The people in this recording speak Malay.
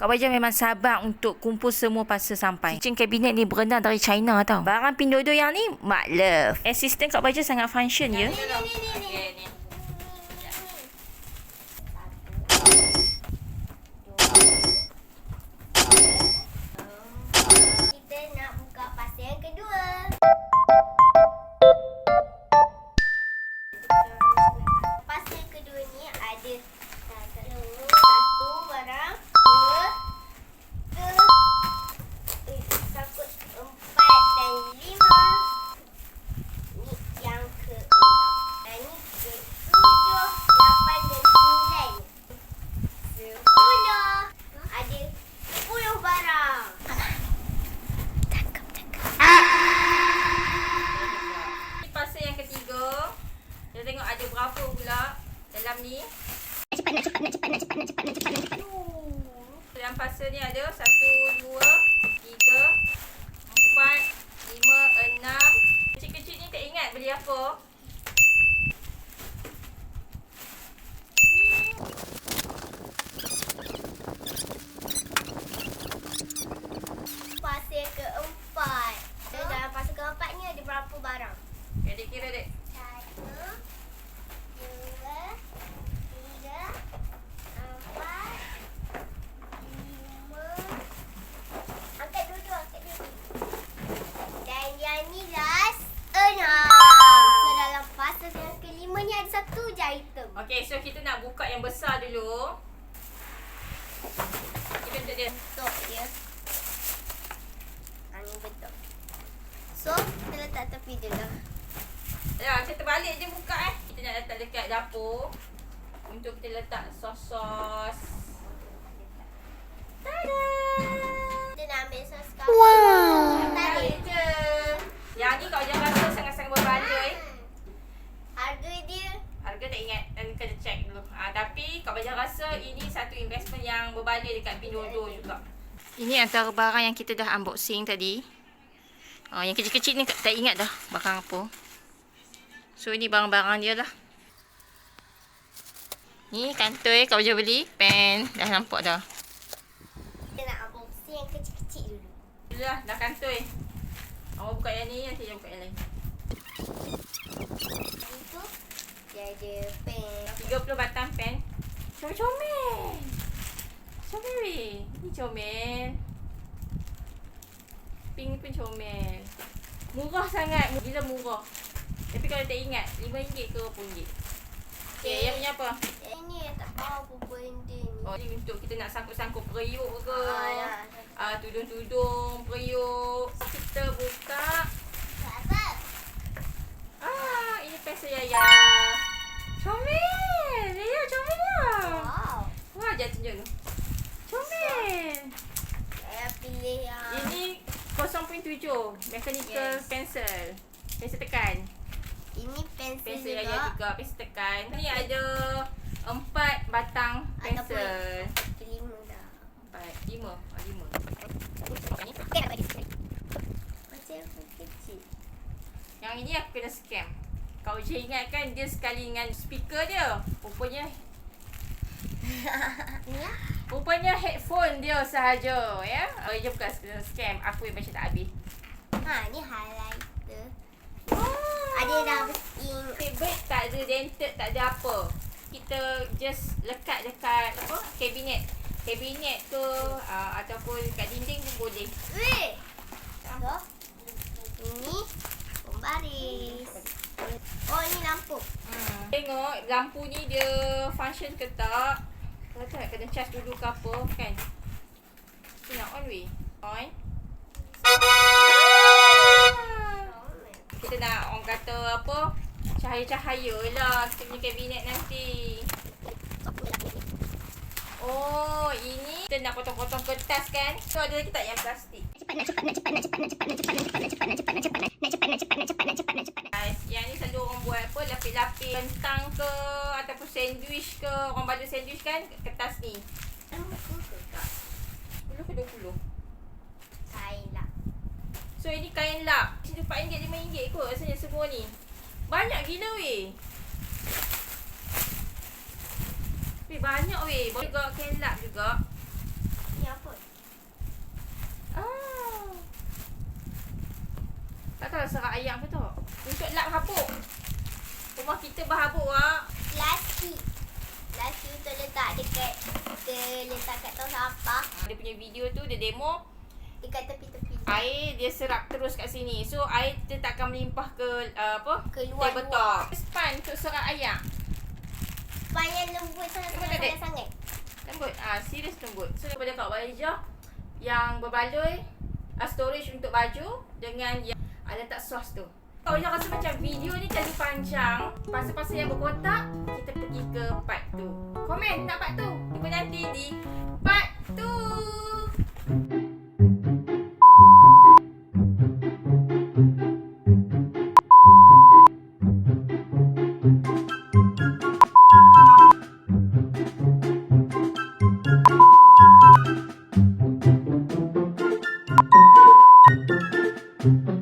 Kak Baja memang sabar untuk kumpul semua parcel sampai. Kitchen cabinet ni berenang dari China tau. Barang pindodo yang ni, mak love. Assistant Kak Baja sangat function ya. Okey, ni. Kita nak buka parcel yang kedua. Parcel kedua ni ada satu barang, dua, takut 4 dan 5. Ni yang ke-6. Dan ni ke-7, 8 dan 9. 10. Ada 10 barang. Ni parcel yang ketiga. Kita tengok ada berapa pula dalam ni. Dalam parcel ni ada 1, 2, 3, 4, 5, 6. Kecil-kecil ni tak ingat beli apa. Parcel keempat. Dalam parcel keempat ni ada berapa barang? Adik kira dek. 1, 2, 3, 4, 5. Angkat dulu, angkat dulu. Dan yang ni last 6. So dalam parcel yang kelima ni ada satu je item. Okey, so kita nak buka yang besar dulu. Kita bentuk dia. Bentuk dia. Ni bentuk. So kita letak tepi dulu. Ya, kita terbalik je buka Kita nak letak dekat dapur untuk kita letak sos-sos. Tada! Kita nak ambil sos sekarang. Tarik Tarik. je. Yang ni kau jangan rasa sangat-sangat berbaloi. Harga dia Harga tak ingat dan kena check dulu. Tapi kau Baja rasa ini satu investment yang berbaloi dekat Pindodo juga. Ini antara barang yang kita dah unboxing tadi. Yang kecil-kecil ni tak ingat dah barang apa. So ini barang-barang dia lah. Ni kantoi Kak Baja beli. Pen. Dah nampak dah. kita nak unboxing yang kecil-kecil dulu. Dah kantoi. Awak buka yang ni, nanti dia buka yang lain. Itu dia ada pen. 30 batang pen. Comel-comel. Comel weh. Ni comel. Pink ni pun comel. Murah sangat. Gila murah. Tapi kalau tak ingat, RM5 ke RM10. Okay, yang punya apa? Ini tak tahu apa benda ni. Oh, ni untuk kita nak sangkut-sangkut periuk ke. Ya. Tudung-tudung periuk. Kita buka. Apa? Ini pensel Yaya. Comel. Yaya comel lah. Wow. Wah, jangan tunjuk tu. Comel. Saya pilih yang Ini 0.7 mechanical Yes. pencil. Pensel tekan. ini pensel Pensel juga. Yaya juga, pensel tekan. Ni ada 4 batang pensel. 5 dah. 5. 5. Okey, dapat di sini. Macam kecil. Yang ini aku kena scam. Kau je ingat kan dia sekali dengan speaker dia. Rupanya Ni ya? Rupanya headphone dia sahaja ya. Dia bukan kena scam. Aku yang baca tak habis. Ni highlighter. Oh. Ada dah ink. Favorite tak ada dented, tak ada apa. Kita just lekat dekat apa? Kabinet ke ataupun kat dinding pun boleh. Weh. So, ini pembaris. Oh, ini lampu. Tengok lampu ni dia function ke tak. Kalau tak kena charge dulu ke apa kan. Kita nak on weh. On. Kita nak orang kata apa, cahaya-cahaya lah kita punya kabinet nanti. Oh, ini kita nak potong-potong kertas kan. So ada lagi tak yang plastik? Guys, yang ni selalu orang buat apa, lapis-lapis kentang ke ataupun sandwich ke. Orang balut sandwich kan kertas ni. 10 ke 20? Kain lah. So ini kain lap. RM4, RM5 kot rasanya semua ni. Banyak gila weh. Weh banyak weh. Bawa juga kain lap juga. Ni apa? Tak tahu serak ayam ke tu. Untuk lap habuk. Rumah kita berhabuk ah. Plastik. Plastik untuk letak dekat, kita letak kat tong sampah. Dia punya video tu dia demo Dekat tepi-tepi. air dia serap terus kat sini. So air dia tak akan melimpah ke Keluar-luar. tabletop. Span untuk serak ayam. Span yang lembut sangat. Lembut. Serius lembut. So daripada Kak Walijah yang berbaloi storage untuk baju dengan yang letak sos tu. Kak Walijah rasa macam video ni terlalu panjang. Pasal-pasal yang berkotak, kita pergi ke part 2. Komen nak part 2. Jumpa nanti di part 2. Thank you.